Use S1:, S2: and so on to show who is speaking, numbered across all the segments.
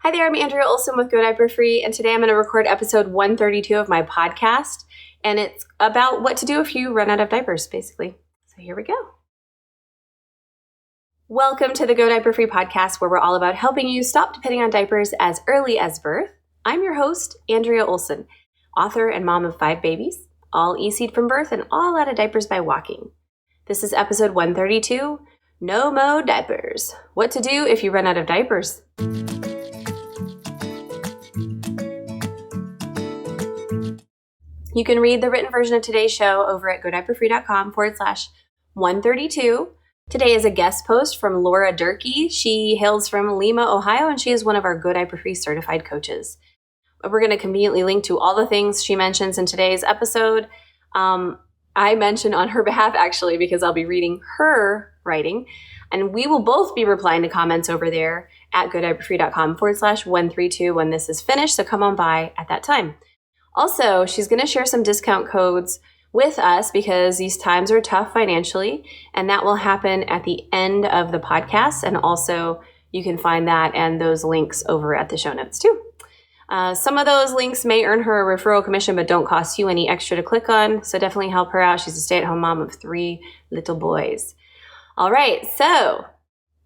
S1: Hi there, I'm Andrea Olson with Go Diaper Free, and today I'm going to record episode 132 of my podcast, and it's about what to do if you run out of diapers, basically. So here we go. Welcome to the Go Diaper Free podcast, where we're all about helping you stop depending on diapers as early as birth. I'm your host, Andrea Olson, author and mom of 5 babies, all EC'd from birth and all out of diapers by walking. This is episode 132, No Mo Diapers. What to do if you run out of diapers. You can read the written version of today's show over at godiaperfree.com/132. Today is a guest post from Laura Durkee. She hails from Lima, Ohio, and she is one of our Go Diaper Free certified coaches. We're going to conveniently link to all the things she mentions in today's episode. I mention on her behalf, actually, because I'll be reading her writing, and we will both be replying to comments over there at godiaperfree.com/132 when this is finished, so come on by at that time. Also, she's going to share some discount codes with us because these times are tough financially, and that will happen at the end of the podcast. And also, you can find that and those links over at the show notes too. Some of those links may earn her a referral commission, but don't cost you any extra to click on. So definitely help her out. She's a stay-at-home mom of 3 little boys. All right, so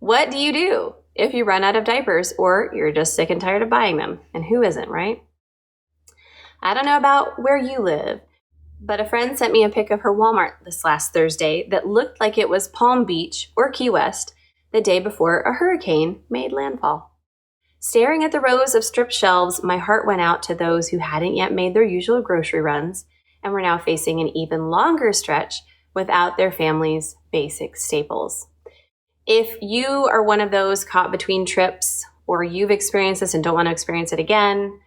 S1: what do you do if you run out of diapers or you're just sick and tired of buying them? And who isn't, right? I don't know about where you live, but a friend sent me a pic of her Walmart this last Thursday that looked like it was Palm Beach or Key West the day before a hurricane made landfall. Staring at the rows of stripped shelves, my heart went out to those who hadn't yet made their usual grocery runs and were now facing an even longer stretch without their family's basic staples. If you are one of those caught between trips, or you've experienced this and don't want to experience it again,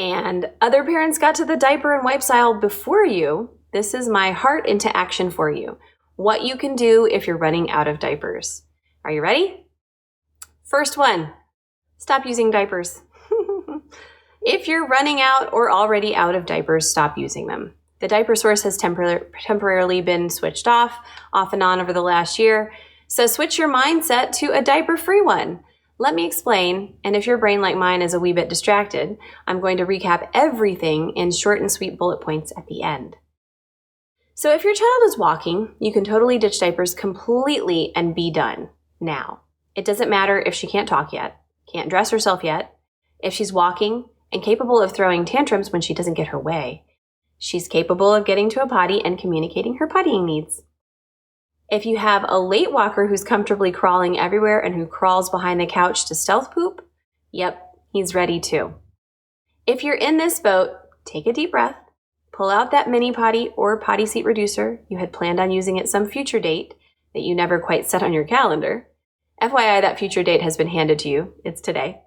S1: and other parents got to the diaper and wipes aisle before you, this is my heart into action for you. What you can do if you're running out of diapers. Are you ready? First one, stop using diapers. If you're running out or already out of diapers, stop using them. The diaper source has temporarily been switched off and on over the last year, so switch your mindset to a diaper-free one. Let me explain, and if your brain like mine is a wee bit distracted, I'm going to recap everything in short and sweet bullet points at the end. So if your child is walking, you can totally ditch diapers completely and be done now. It doesn't matter if she can't talk yet, can't dress herself yet, if she's walking and capable of throwing tantrums when she doesn't get her way. She's capable of getting to a potty and communicating her pottying needs. If you have a late walker who's comfortably crawling everywhere and who crawls behind the couch to stealth poop, yep, he's ready too. If you're in this boat, take a deep breath, pull out that mini potty or potty seat reducer you had planned on using at some future date that you never quite set on your calendar. FYI, that future date has been handed to you. It's today.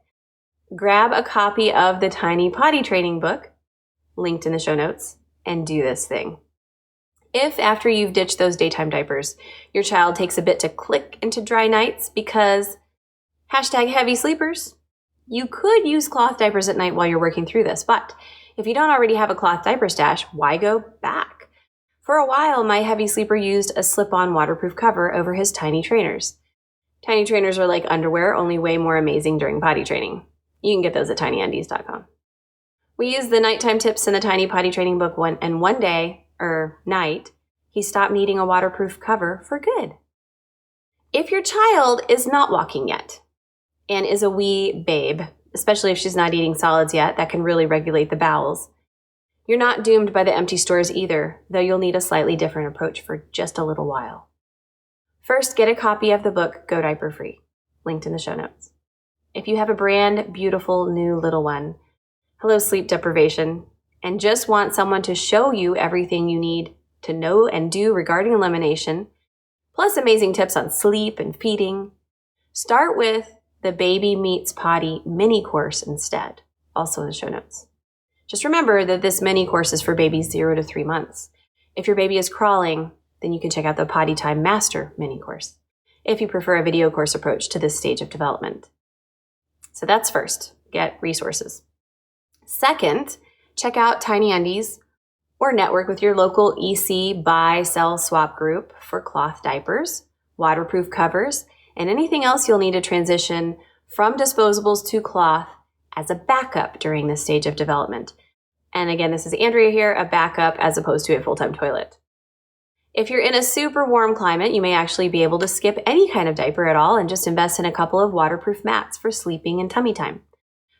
S1: Grab a copy of the Tiny Potty Training book, linked in the show notes, and do this thing. If after you've ditched those daytime diapers, your child takes a bit to click into dry nights because #heavy sleepers, you could use cloth diapers at night while you're working through this. But if you don't already have a cloth diaper stash, why go back? For a while, my heavy sleeper used a slip-on waterproof cover over his tiny trainers. Tiny trainers are like underwear, only way more amazing during potty training. You can get those at tinyundies.com. We use the nighttime tips in the Tiny Potty Training book one night, he stopped needing a waterproof cover for good. If your child is not walking yet and is a wee babe, especially if she's not eating solids yet, that can really regulate the bowels, you're not doomed by the empty stores either, though you'll need a slightly different approach for just a little while. First, get a copy of the book Go Diaper Free, linked in the show notes. If you have a brand beautiful new little one, hello sleep deprivation, and just want someone to show you everything you need to know and do regarding elimination, plus amazing tips on sleep and feeding, start with the Baby Meets Potty mini course instead, also in the show notes. Just remember that this mini course is for babies 0 to 3 months. If your baby is crawling, then you can check out the Potty Time Master mini course, if you prefer a video course approach to this stage of development. So that's first, get resources. Second, check out Tiny Undies or network with your local EC buy, sell, swap group for cloth diapers, waterproof covers, and anything else you'll need to transition from disposables to cloth as a backup during this stage of development. And again, this is Andrea here, a backup as opposed to a full-time toilet. If you're in a super warm climate, you may actually be able to skip any kind of diaper at all and just invest in a couple of waterproof mats for sleeping and tummy time.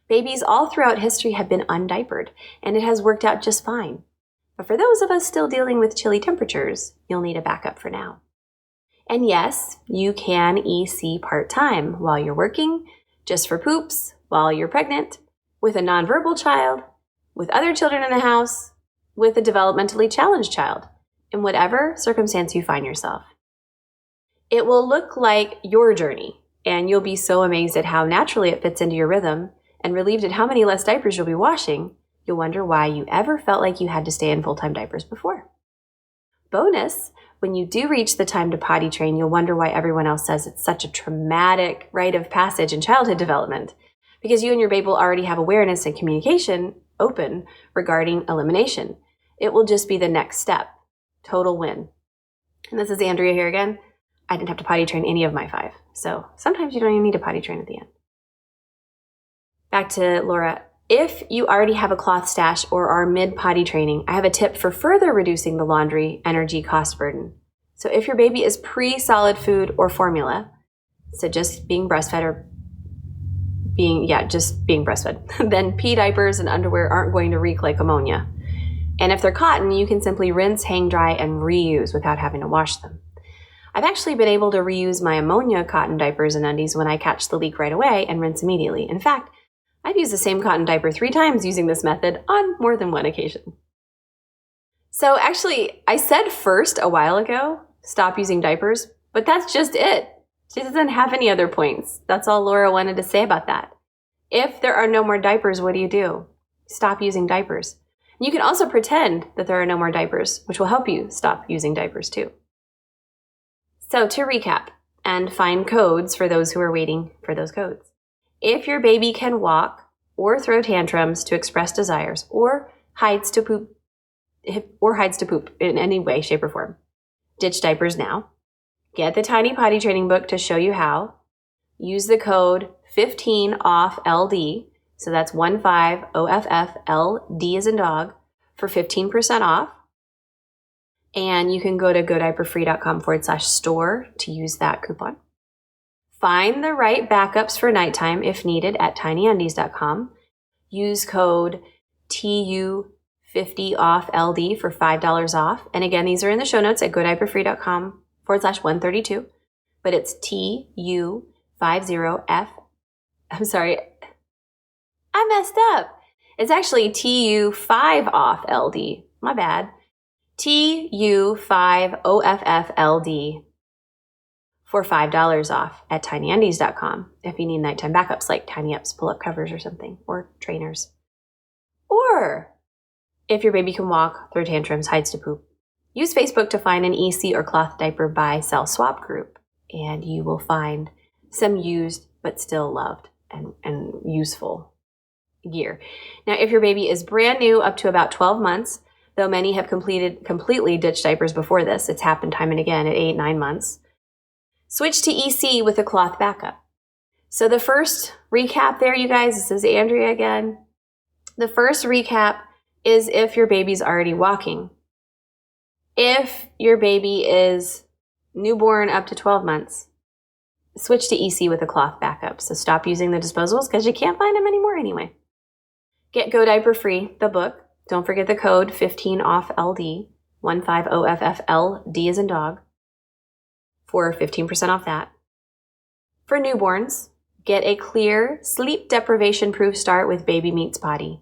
S1: Babies all throughout history have been undiapered, and it has worked out just fine. But for those of us still dealing with chilly temperatures, you'll need a backup for now. And yes, you can EC part-time while you're working, just for poops, while you're pregnant, with a nonverbal child, with other children in the house, with a developmentally challenged child, in whatever circumstance you find yourself. It will look like your journey, and you'll be so amazed at how naturally it fits into your rhythm and relieved at how many less diapers you'll be washing, you'll wonder why you ever felt like you had to stay in full-time diapers before. Bonus, when you do reach the time to potty train, you'll wonder why everyone else says it's such a traumatic rite of passage in childhood development, because you and your baby will already have awareness and communication open regarding elimination. It will just be the next step. Total win. And this is Andrea here again. I didn't have to potty train any of my 5. So sometimes you don't even need to potty train at the end. Back to Laura. If you already have a cloth stash or are mid-potty training, I have a tip for further reducing the laundry energy cost burden. So if your baby is pre-solid food or formula, so just being breastfed or just being breastfed, then pee diapers and underwear aren't going to reek like ammonia. And if they're cotton, you can simply rinse, hang dry, and reuse without having to wash them. I've actually been able to reuse my ammonia cotton diapers and undies when I catch the leak right away and rinse immediately. In fact, I've used the same cotton diaper 3 times using this method on more than one occasion. So actually, I said first a while ago, stop using diapers, but that's just it. She doesn't have any other points. That's all Laura wanted to say about that. If there are no more diapers, what do? Stop using diapers. You can also pretend that there are no more diapers, which will help you stop using diapers too. So to recap and find codes for those who are waiting for those codes. If your baby can walk or throw tantrums to express desires or hides to poop in any way, shape, or form, ditch diapers now. Get the Tiny Potty Training book to show you how. Use the code 15OFFLD, so that's 15OFFLD as in dog, for 15% off. And you can go to godiaperfree.com/store to use that coupon. Find the right backups for nighttime if needed at tinyundies.com. Use code TU50OFFLD for $5 off. And again, these are in the show notes at godiaperfree.com/132. But it's TU50F. I'm sorry. I messed up. It's actually TU5OFFLD. My bad. TU5OFFLD for $5 off at tinyundies.com if you need nighttime backups like tiny ups, pull-up covers or something, or trainers. Or if your baby can walk, throw tantrums, hides to poop, use Facebook to find an EC or cloth diaper buy, sell, swap group, and you will find some used but still loved and useful gear. Now, if your baby is brand new up to about 12 months, though many have completely ditched diapers before this, it's happened time and again at 8, 9 months, switch to EC with a cloth backup. So the first recap there, you guys, this is Andrea again. The first recap is if your baby's already walking. If your baby is newborn up to 12 months, switch to EC with a cloth backup. So stop using the disposables because you can't find them anymore anyway. Get Go Diaper Free, the book. Don't forget the code 15OFFLD, 15OFFLD as in dog, for 15% off that. For newborns, get a clear, sleep deprivation-proof start with Baby Meets Potty.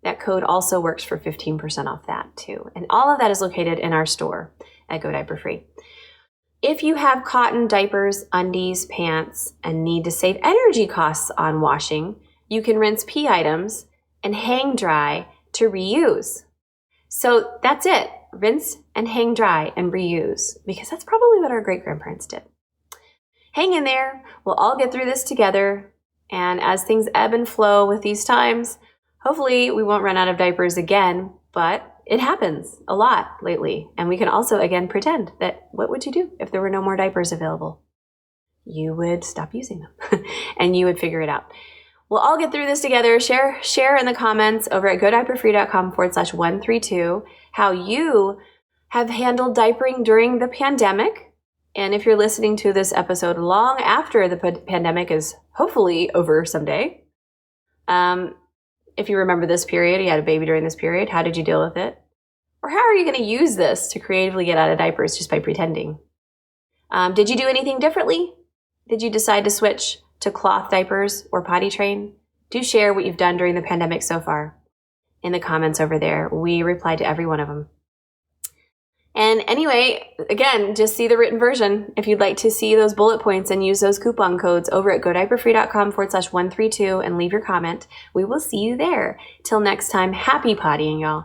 S1: That code also works for 15% off that too. And all of that is located in our store at Go Diaper Free. If you have cotton diapers, undies, pants, and need to save energy costs on washing, you can rinse pee items and hang dry to reuse. So that's it. Rinse and hang dry and reuse, because that's probably what our great-grandparents did. Hang in there. We'll all get through this together. And as things ebb and flow with these times, hopefully we won't run out of diapers again, but it happens a lot lately. And we can also, again, pretend that what would you do if there were no more diapers available? You would stop using them and you would figure it out. We'll all get through this together. Share in the comments over at godiaperfree.com/132 how you have handled diapering during the pandemic. And if you're listening to this episode long after the pandemic is hopefully over someday, if you remember this period, you had a baby during this period, how did you deal with it? Or how are you going to use this to creatively get out of diapers just by pretending? Did you do anything differently? Did you decide to switch to cloth diapers or potty train? Do share what you've done during the pandemic so far in the comments over there. We reply to every one of them. And anyway, again, just see the written version if you'd like to see those bullet points and use those coupon codes over at godiaperfree.com/132 and leave your comment. We will see you there. Till next time, happy pottying, y'all.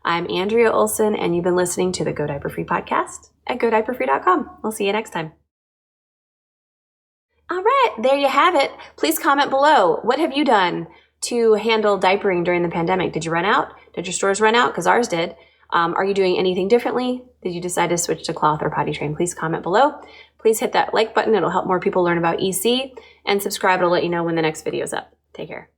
S1: I'm Andrea Olson, and you've been listening to the Go Diaper Free podcast at godiaperfree.com. We'll see you next time. All right, there you have it. Please comment below. What have you done to handle diapering during the pandemic? Did you run out? Did your stores run out? Because ours did. Are you doing anything differently? Did you decide to switch to cloth or potty train? Please comment below. Please hit that like button. It'll help more people learn about EC. And subscribe. It'll let you know when the next video is up. Take care.